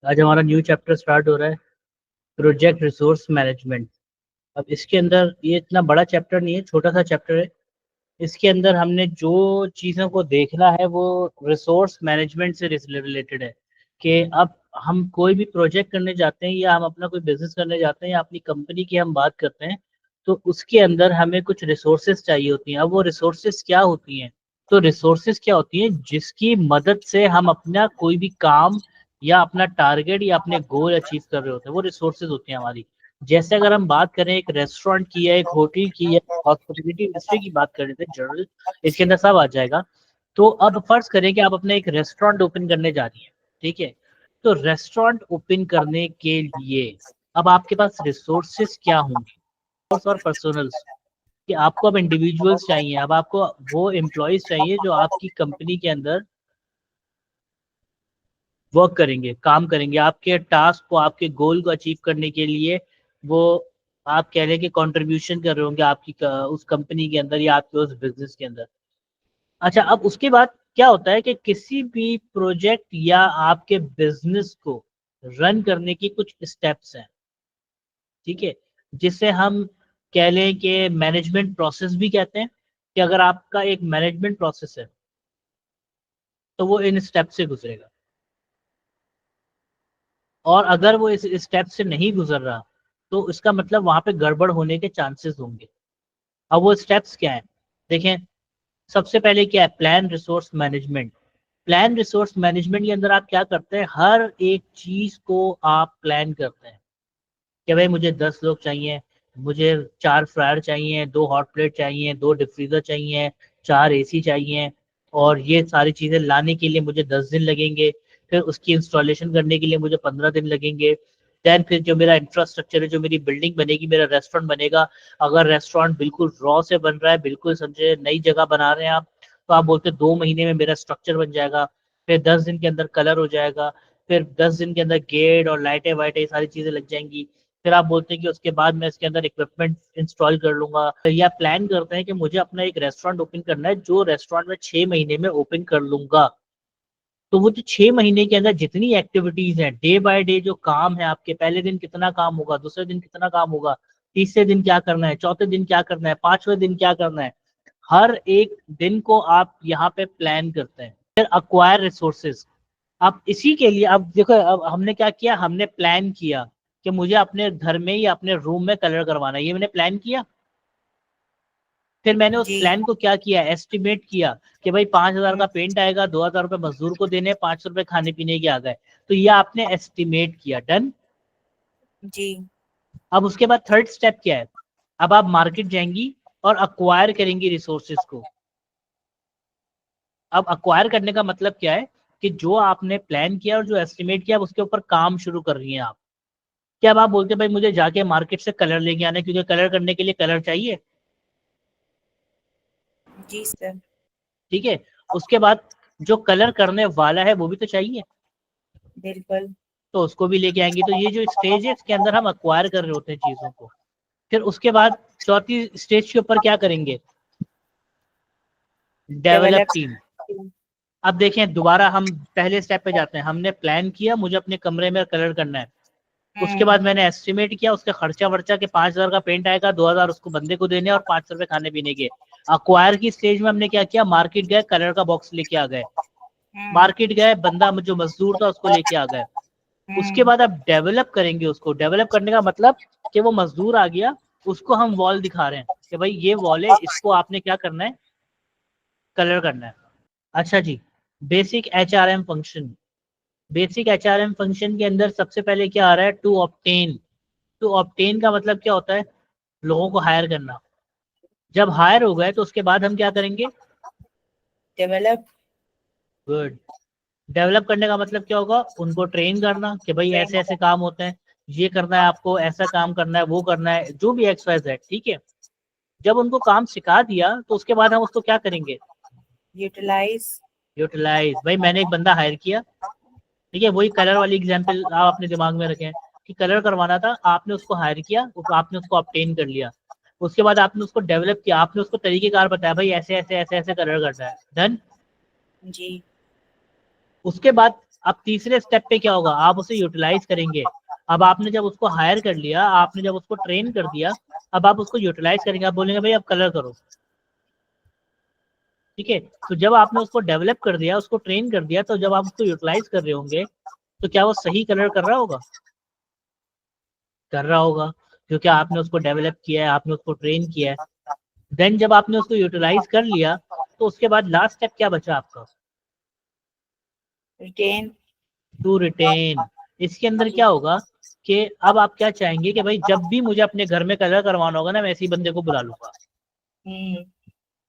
आज हमारा new chapter start हो रहा है, प्रोजेक्ट रिसोर्स मैनेजमेंट। अब इसके अंदर ये इतना बड़ा चैप्टर नहीं है, छोटा सा चैप्टर है। इसके अंदर हमने जो चीज़ों को देखना है वो रिसोर्स मैनेजमेंट से रिलेटेड है कि अब हम कोई भी प्रोजेक्ट करने जाते हैं या हम अपना कोई बिजनेस करने जाते हैं या अपनी कंपनी की हम बात करते हैं, तो उसके अंदर हमें कुछ रिसोर्सेज चाहिए होती हैं। अब वो रिसोर्सेज क्या होती हैं? तो रिसोर्सेज क्या होती हैं जिसकी मदद से हम अपना कोई भी काम या अपना टारगेट या अपने गोल अचीव कर रहे होते हैं, वो रिसोर्सेज होती हैं हमारी। जैसे अगर हम बात करें एक रेस्टोरेंट की या एक होटल की या हॉस्पिटलिटी इंडस्ट्री की बात करें, तो जनरल इसके अंदर सब आ जाएगा। तो अब फर्ज करें कि आप अपना एक रेस्टोरेंट ओपन करने जा रही हैं, ठीक है। तो रेस्टोरेंट ओपन करने के लिए अब आपके पास रिसोर्सेज क्या होंगे और पर्सनल्स कि आपको अब इंडिविजुअल्स चाहिए, अब आपको वो एम्प्लॉयज चाहिए जो आपकी कंपनी के अंदर वर्क करेंगे, काम करेंगे, आपके टास्क को, आपके गोल को अचीव करने के लिए। वो आप कह रहे हैं कि कंट्रीब्यूशन कर रहे होंगे आपकी उस कंपनी के अंदर या आपके उस बिजनेस के अंदर। अच्छा, अब उसके बाद क्या होता है कि किसी भी प्रोजेक्ट या आपके बिजनेस को रन करने की कुछ स्टेप्स हैं, ठीक है, जिसे हम कह लें कि मैनेजमेंट प्रोसेस भी कहते हैं। कि अगर आपका एक मैनेजमेंट प्रोसेस है तो वो इन स्टेप से गुजरेगा, और अगर वो इस स्टेप से नहीं गुजर रहा तो इसका मतलब वहां पे गड़बड़ होने के चांसेस होंगे। अब वो स्टेप्स क्या है? देखें, सबसे पहले क्या है? Plan resource management. Plan resource management के अंदर आप क्या करते हैं? हर एक चीज को आप प्लान करते हैं कि भाई मुझे 10 लोग चाहिए, मुझे 4 फ्रायर चाहिए, 2 हॉट प्लेट चाहिए, 2 डिफ्रीजर चाहिए, 4 AC चाहिए, और ये सारी चीजें लाने के लिए मुझे 10 दिन लगेंगे। फिर उसकी इंस्टॉलेशन करने के लिए मुझे 15 दिन लगेंगे। देन फिर जो मेरा इंफ्रास्ट्रक्चर है, जो मेरी बिल्डिंग बनेगी, मेरा रेस्टोरेंट बनेगा। अगर रेस्टोरेंट बिल्कुल रॉ से बन रहा है, बिल्कुल समझे नई जगह बना रहे हैं आप, तो आप बोलते हैं 2 महीने में मेरा स्ट्रक्चर बन जाएगा। फिर 10 दिन के अंदर कलर हो जाएगा। फिर 10 दिन के अंदर गेट और लाइटें वाइटें सारी चीजें लग जाएंगी। फिर आप बोलते हैं कि उसके बाद मैं इसके अंदर इक्विपमेंट इंस्टॉल कर लूंगा। या प्लान करते हैं कि मुझे अपना एक रेस्टोरेंट ओपन करना है, जो रेस्टोरेंट में 6 महीने में ओपन कर लूंगा। तो वो जो 6 महीने के अंदर जितनी एक्टिविटीज हैं, डे बाय डे जो काम है आपके, पहले दिन कितना काम होगा, दूसरे दिन कितना काम होगा, तीसरे दिन क्या करना है, चौथे दिन क्या करना है, पांचवें दिन क्या करना है, हर एक दिन को आप यहाँ पे प्लान करते हैं। फिर अक्वायर रिसोर्सेज। अब इसी के लिए अब देखो, अब हमने क्या किया? हमने प्लान किया कि मुझे अपने घर में या अपने रूम में कलर करवाना है, ये मैंने प्लान किया। फिर मैंने उस जी प्लान को क्या किया? एस्टिमेट किया कि भाई 5,000 का पेंट आएगा, 2,000 रुपये मजदूर को देने, 500 रुपये खाने पीने के आ गए। तो ये आपने एस्टिमेट किया, डन। जी अब उसके बाद थर्ड स्टेप क्या है? अब आप मार्केट जाएंगी और अक्वायर करेंगी रिसोर्सेज को। अब अक्वायर करने का मतलब क्या है? कि जो आपने प्लान किया और जो एस्टिमेट किया, उसके ऊपर काम शुरू कर रही हैं आप। क्या अब आप बोलते हैं भाई मुझे जाके मार्केट से कलर लेके आना है, क्योंकि कलर करने के लिए कलर चाहिए, जी सर। ठीक है। उसके बाद जो कलर करने वाला है वो भी तो चाहिए, बिल्कुल। तो उसको भी लेके आएंगे। तो ये जो स्टेज है, इसके अंदर हम अक्वायर कर रहे होते हैं चीजों को। फिर उसके बाद चौथी स्टेज के ऊपर क्या करेंगे? Develop develop. टीम। अब देखें, दोबारा हम पहले स्टेप पे जाते हैं। हमने प्लान किया मुझे अपने कमरे में कलर करना है। उसके बाद मैंने एस्टिमेट किया उसका खर्चा वर्चा के 5,000 का पेंट आएगा, 2,000 उसको बंदे को देने और 500 रुपये खाने पीने के। अक्वायर की स्टेज में हमने क्या किया? मार्केट गए, कलर का बॉक्स लेके आ गए। मार्केट गए, बंदा जो मजदूर था उसको लेके आ गए। उसके बाद आप डेवलप करेंगे उसको। डेवलप करने का मतलब कि वो मजदूर आ गया, उसको हम वॉल दिखा रहे हैं कि भाई ये वॉल है, इसको आपने क्या करना है? कलर करना है। अच्छा जी, basic HRM function. Basic HRM function के अंदर सबसे पहले क्या आ रहा है? To obtain. टू ऑब्टेन का मतलब क्या होता है? लोगों को हायर करना। जब हायर हो गए तो उसके बाद हम क्या करेंगे? डेवलप। गुड। डेवलप करने का मतलब क्या होगा? उनको ट्रेन करना कि भाई ऐसे ऐसे काम होते हैं, ये करना है आपको, ऐसा काम करना है, वो करना है, जो भी XYZ, ठीक है। जब उनको काम सिखा दिया तो उसके बाद हम उसको क्या करेंगे? यूटिलाइज। यूटिलाइज। भाई मैंने एक बंदा हायर किया, ठीक है, वही कलर वाली एग्जांपल आप अपने दिमाग में रखें कि कलर करवाना था, आपने उसको हायर किया, आपने उसको ऑब्टेन कर लिया। उसके बाद आपने उसको डेवलप किया, आपने उसको तरीकेकार बताया, भाई ऐसे ऐसे ऐसे ऐसे कलर करना है, डन। जी उसके बाद अब तीसरे स्टेप पे क्या होगा, आप उसे यूटिलाइज करेंगे। अब आपने जब उसको हायर कर लिया, आपने जब उसको ट्रेन कर दिया, अब आप उसको यूटिलाइज करेंगे। आप बोलेंगे भाई अब कलर करो, ठीक है। तो जब आपने उसको डेवलप कर दिया, उसको ट्रेन कर दिया, तो जब आप उसको यूटिलाइज कर रहे होंगे तो क्या वो सही कलर कर रहा होगा? कर रहा होगा, क्योंकि आपने उसको डेवलप किया है, आपने उसको ट्रेन किया है। देन जब आपने उसको यूटिलाइज कर लिया, तो उसके बाद लास्ट स्टेप क्या बचा आपका? रिटेन। To written. इसके अंदर क्या होगा कि अब आप क्या चाहेंगे कि भाई जब भी मुझे अपने घर में कलर करवाना होगा ना, मैं ऐसे बंदे को बुला लूंगा।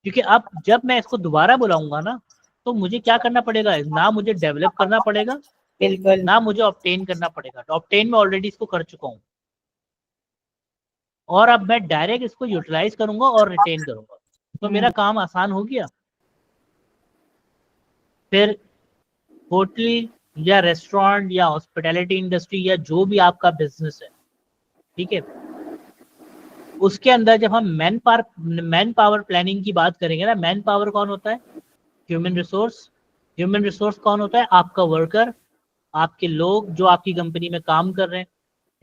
क्योंकि अब जब मैं इसको दोबारा बुलाऊंगा ना, तो मुझे क्या करना पड़ेगा, ना मुझे डेवलप करना पड़ेगा, बिल्कुल। ना मुझे ऑब्टेन करना पड़ेगा। तो ऑब्टेन में ऑलरेडी इसको कर चुका हूँ, और अब मैं डायरेक्ट इसको यूटिलाइज करूंगा और रिटेन करूंगा, तो मेरा काम आसान हो गया। फिर होटल या रेस्टोरेंट या हॉस्पिटैलिटी इंडस्ट्री या जो भी आपका बिजनेस है, ठीक है, उसके अंदर जब हम मैन पावर प्लानिंग की बात करेंगे ना, मैन पावर कौन होता है? Human resource. ह्यूमन रिसोर्स कौन होता है? आपका वर्कर, आपके लोग जो आपकी कंपनी में काम कर रहे हैं,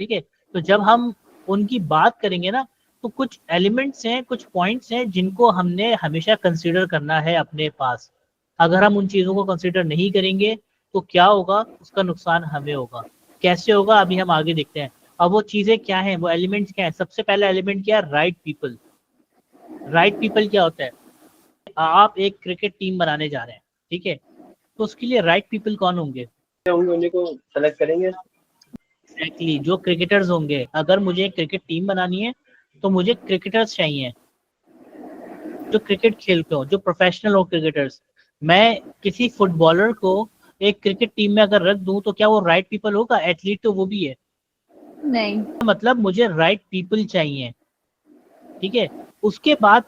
ठीक है। तो जब हम उनकी बात करेंगे ना, तो कुछ एलिमेंट्स हैं, कुछ पॉइंट्स हैं जिनको हमने हमेशा कंसीडर करना है अपने पास। अगर हम उन चीज़ों को कंसीडर नहीं करेंगे तो क्या होगा, उसका नुकसान हमें होगा। कैसे होगा, अभी हम आगे देखते हैं। अब वो चीज़ें क्या हैं, वो एलिमेंट्स क्या हैं? सबसे पहला एलिमेंट क्या है? Right people. राइट पीपल क्या होता है? आप एक क्रिकेट टीम बनाने जा रहे हैं, ठीक है, तो उसके लिए राइट पीपल कौन होंगे? उन्हीं को सेलेक्ट करेंगे। एग्जैक्टली, जो क्रिकेटर्स होंगे। अगर मुझे एक क्रिकेट टीम बनानी है तो मुझे क्रिकेटर्स चाहिए जो क्रिकेट खेलते हो, जो प्रोफेशनल हो क्रिकेटर्स। मैं किसी फुटबॉलर को एक क्रिकेट टीम में अगर रख दूं तो क्या वो राइट पीपल होगा? एथलीट तो वो भी है। नहीं। मतलब मुझे राइट पीपल चाहिए, ठीक है। उसके बाद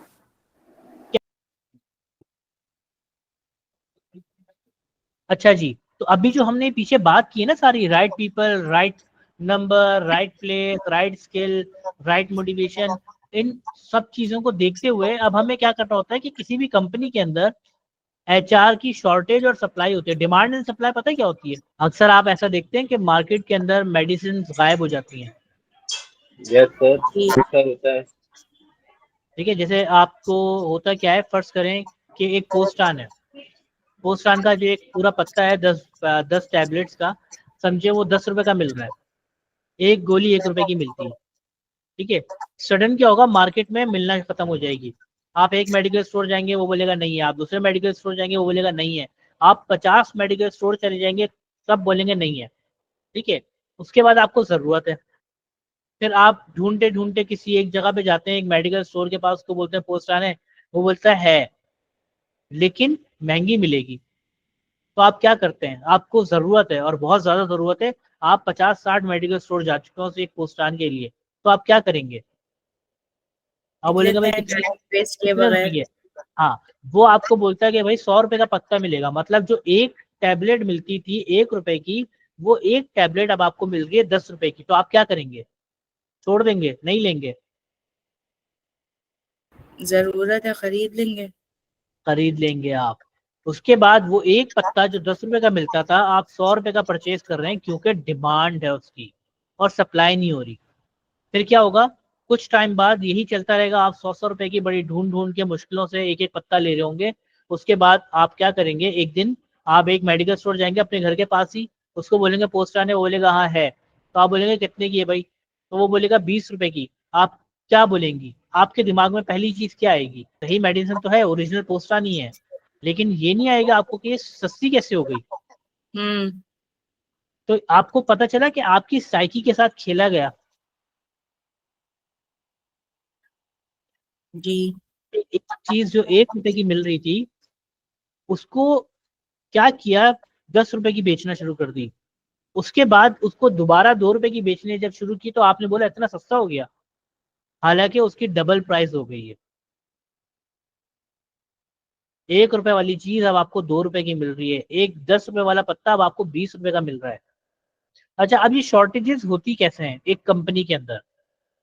अच्छा जी, तो अभी जो हमने पीछे बात की है ना सारी, right people, right number, right place, right skill, right motivation, इन सब चीजों को देखते हुए अब हमें क्या करना होता है कि किसी भी कंपनी के अंदर एचआर की शॉर्टेज और सप्लाई होती है। डिमांड एंड सप्लाई पता है क्या होती है? अक्सर आप ऐसा देखते हैं कि मार्केट के अंदर मेडिसिन गायब हो जाती हैं। यस सर, सर होता है। ठीक है, जैसे आपको होता क्या है, फर्ज करें कि एक पोस्टान है। पोस्टान का जो एक पूरा पत्ता है 10 टैबलेट्स का, समझे वो 10 रुपए का मिल रहा है। एक गोली 1 रुपए की मिलती है, ठीक है। सडन क्या होगा, मार्केट में मिलना खत्म हो जाएगी। आप एक मेडिकल स्टोर जाएंगे, वो बोलेगा नहीं है। आप दूसरे मेडिकल स्टोर जाएंगे, वो बोलेगा नहीं है। आप 50 मेडिकल स्टोर चले जाएंगे, सब बोलेंगे नहीं है, ठीक है। उसके बाद आपको जरूरत है, फिर आप ढूंढते ढूंढते किसी एक जगह पे जाते हैं, एक मेडिकल स्टोर के पास, उसको बोलते हैं पोस्टान है, वो बोलता है लेकिन महंगी मिलेगी। तो आप क्या करते हैं, आपको जरूरत है और बहुत ज्यादा जरूरत है, आप 50-60 मेडिकल स्टोर जा चुके हो एक पोस्टान के लिए, तो आप क्या करेंगे? आप बोलेगा भाई कितने वेस्ट के कितने रुपए बगैर। की है? हाँ, वो आपको बोलता है कि भाई 100 रुपए का पत्ता मिलेगा। मतलब जो एक टैबलेट मिलती थी 1 रुपए की, वो एक टैबलेट अब आपको मिल गई है 10 रुपए की। तो आप क्या करेंगे? छोड़ देंगे? नहीं लेंगे? जरूरत है, खरीद लेंगे। खरीद लेंगे आप। उसके बाद वो एक पत्ता जो 10 रुपए का मिलता था, आप 100 रुपए का परचेज कर रहे हैं, क्योंकि डिमांड है उसकी और सप्लाई नहीं हो रही। फिर क्या होगा, कुछ टाइम बाद यही चलता रहेगा। आप 100 रुपए की बड़ी ढूंढ ढूंढ के मुश्किलों से एक एक पत्ता ले रहे होंगे। उसके बाद आप क्या करेंगे, एक दिन आप एक मेडिकल स्टोर जाएंगे अपने घर के पास ही, उसको बोलेंगे पोस्ट आने, वो बोलेगा हाँ है। तो आप बोलेंगे कितने की है भाई? तो वो बोलेगा 20 रुपए की। आप क्या बोलेंगी? आपके दिमाग में पहली चीज क्या आएगी? सही मेडिसिन तो है, ओरिजिनल पोस्टा नहीं है, लेकिन ये नहीं आएगा आपको कि ये सस्ती कैसे हो गई। तो आपको पता चला कि आपकी साइकी के साथ खेला गया। जी। एक चीज जो 1 रुपए की मिल रही थी, उसको क्या किया, 10 रुपए की बेचना शुरू कर दी। उसके बाद उसको दोबारा 2 रुपए की बेचने जब शुरू की, तो आपने बोला इतना सस्ता हो गया, हालांकि उसकी डबल प्राइस हो गई है। 1 रुपए वाली चीज अब आपको 2 रुपए की मिल रही है, एक 10 रुपए वाला पत्ता अब आपको 20 रुपए का मिल रहा है। अच्छा, अब ये शॉर्टेजेस होती कैसे हैं एक कंपनी के अंदर,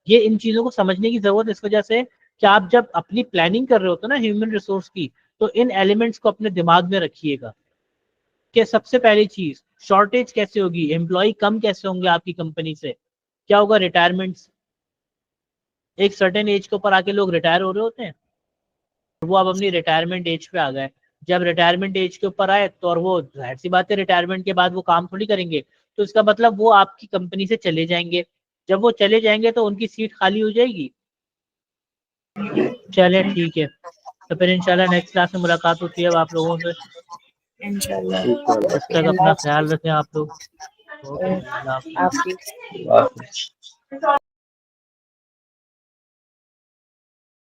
ये इन चीजों को समझने की जरूरत है। इस वजह से कि आप जब अपनी प्लानिंग कर रहे होते हो ना ह्यूमन रिसोर्स की, तो इन एलिमेंट्स को अपने दिमाग में रखिएगा। कि सबसे पहली चीज शॉर्टेज कैसे होगी, एम्प्लॉय कम कैसे होंगे आपकी कंपनी से, क्या होगा, रिटायरमेंट। एक सर्टेन एज के ऊपर आके लोग रिटायर हो रहे होते हैं, वो अब अपनी रिटायरमेंट एज पे आ गए। जब रिटायरमेंट एज के ऊपर आए तो और वो जाहिर सी बात है रिटायरमेंट के बाद वो काम थोड़ी करेंगे, तो इसका मतलब वो आपकी कंपनी से चले जाएंगे। जब वो चले जाएंगे तो उनकी सीट खाली हो जाएगी। चले ठीक है, तो फिर इंशाल्लाह नेक्स्ट क्लास में मुलाकात होती है अब आप लोगों से। इंशाल्लाह। तब तक अपना ख्याल रखें आप लोग। ओके, अल्लाह हाफिज़। आप भी। वाह।